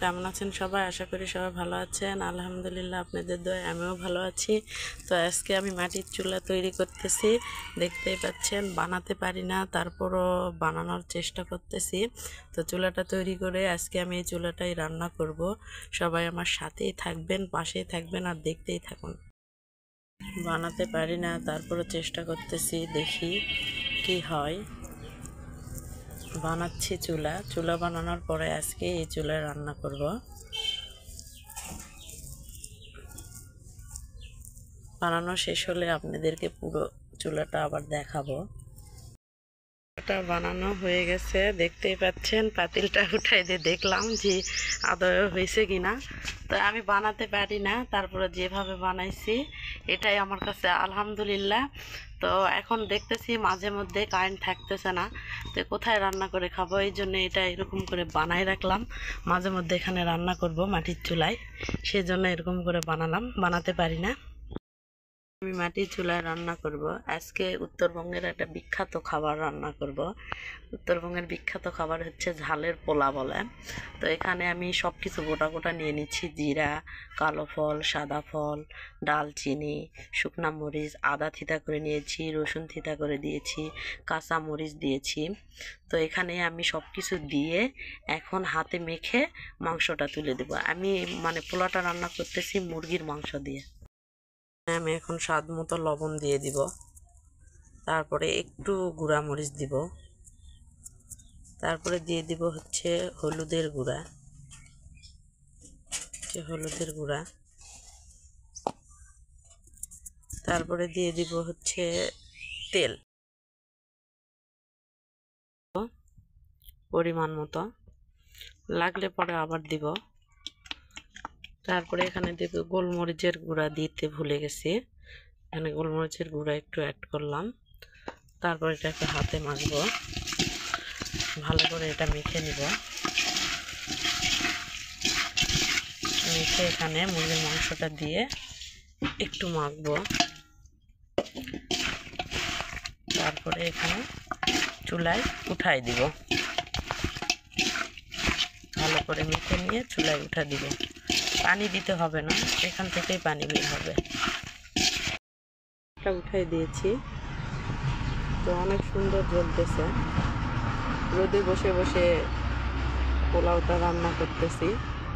কেমন আছেন সবাই? আশা করি সবাই ভালো আছেন। আলহামদুলিল্লাহ, আপনাদের দয়ায় আমিও ভালো আছি। তো আজকে আমি মাটির চুলা তৈরি করতেছি, দেখতেই পাচ্ছেন। বানাতে পারি না, তারপরও বানানোর চেষ্টা করতেছি। তো চুলাটা তৈরি করে আজকে আমি এই চুলাটাই রান্না করব। সবাই আমার সাথেই থাকবেন, পাশেই থাকবেন আর দেখতেই থাকুন। বানাতে পারি না, তারপরও চেষ্টা করতেছি, দেখি কি হয়। বানাচ্ছি চুলা বানানোর পরে আজকে এই চুলায় রান্না করব। বানানো শেষ হলে আপনাদেরকে পুরো চুলাটা আবার দেখাবো। চুলাটা বানানো হয়ে গেছে, দেখতেই পাচ্ছেন। পাতিলটা উঠাই দিয়ে দেখলাম যে আদৌ হয়েছে কিনা। তো আমি বানাতে পারি না, তারপরে যেভাবে বানাইছি এটাই আমার কাছে আলহামদুলিল্লাহ। তো এখন দেখতেছি মাঝে মধ্যে কারেন্ট থাকতেছে না, তো কোথায় রান্না করে খাবো, এই জন্য এটা এরকম করে বানাই রাখলাম। মাঝে মধ্যে এখানে রান্না করব মাটির চুলায়, সেজন্য এরকম করে বানালাম। বানাতে পারি না। আমি মাটির চুলায় রান্না করব আজকে। উত্তরবঙ্গের একটা বিখ্যাত খাবার রান্না করব। উত্তরবঙ্গের বিখ্যাত খাবার হচ্ছে ঝালের পোলা বলে। তো এখানে আমি সব কিছু গোটা গোটা নিয়ে নিচ্ছি। জিরা, কালো ফল, সাদা ফল, ডালচিনি, শুকনা মরিচ, আদা থিতা করে নিয়েছি, রসুন থিতা করে দিয়েছি, কাঁচা মরিচ দিয়েছি। তো এখানে আমি সব কিছু দিয়ে এখন হাতে মেখে মাংসটা তুলে দেব। আমি পোলাটা রান্না করতেছি মুরগির মাংস দিয়ে। আমি এখন স্বাদ মতো লবণ দিয়ে দিব, তারপরে একটু গুঁড়া মরিচ দিব, তারপরে দিয়ে দিব হচ্ছে হলুদের গুঁড়া, তারপরে দিয়ে দিব হচ্ছে তেল পরিমাণ মতো, লাগলে পরে আবার দিব। তারপরে এখানে দেব গোলমরিচের গুঁড়া, দিতে ভুলে গেছি। এখানে গোলমরিচের গুঁড়া একটু অ্যাড করলাম। তারপরে এটাকে হাতে মাখবো, ভালো করে এটা মেখে নিব। মেখে এখানে মুরগির মাংসটা দিয়ে একটু মাখবো। তারপরে এখানে চুলায় উঠাই দিব, ভালো করে মেখে নিয়ে চুলায় উঠা দিব। পানি দিতে হবে না, এখান থেকেই পানি বের হবে। এটা উঠাই দিয়েছি, তো অনেক সুন্দর জ্বলতেছে। রোদে বসে বসে পোলাওটা রান্না করতেছি,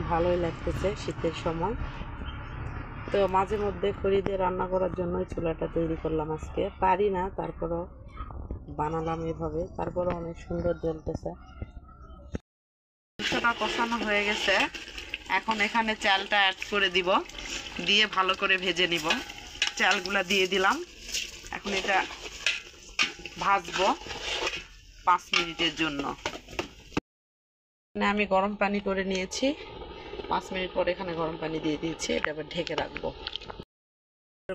ভালোই লাগতেছে শীতের সময়। তো মাঝে মধ্যে খড়ি দিয়ে রান্না করার জন্যই চুলাটা তৈরি করলাম আজকে। পারি না, তারপরও বানালাম এভাবে। তারপরও অনেক সুন্দর জ্বলতেছে। মাংসটা কষানো হয়ে গেছে, এখন এখানে চালটা অ্যাড করে দিব, দিয়ে ভালো করে ভেজে নিব। চালগুলা দিয়ে দিলাম, এখন এটা ভাজবো 5 মিনিটের জন্য। আমি গরম পানি করে নিয়েছি, 5 মিনিট পরে এখানে গরম পানি দিয়ে দিয়েছি। এটা আবার ঢেকে রাখবো।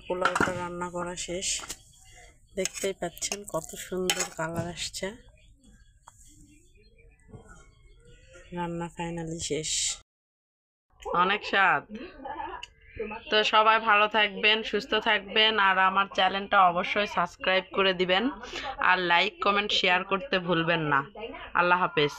পোলাওটা রান্না করা শেষ, দেখতেই পাচ্ছেন কত সুন্দর কালার আসছে। রান্না ফাইনালি শেষ, অনেক স্বাদ। তো সবাই ভালো থাকবেন, সুস্থ থাকবেন, আর আমার চ্যানেলটা অবশ্যই সাবস্ক্রাইব করে দিবেন, আর লাইক কমেন্ট শেয়ার করতে ভুলবেন না। আল্লাহ হাফেজ।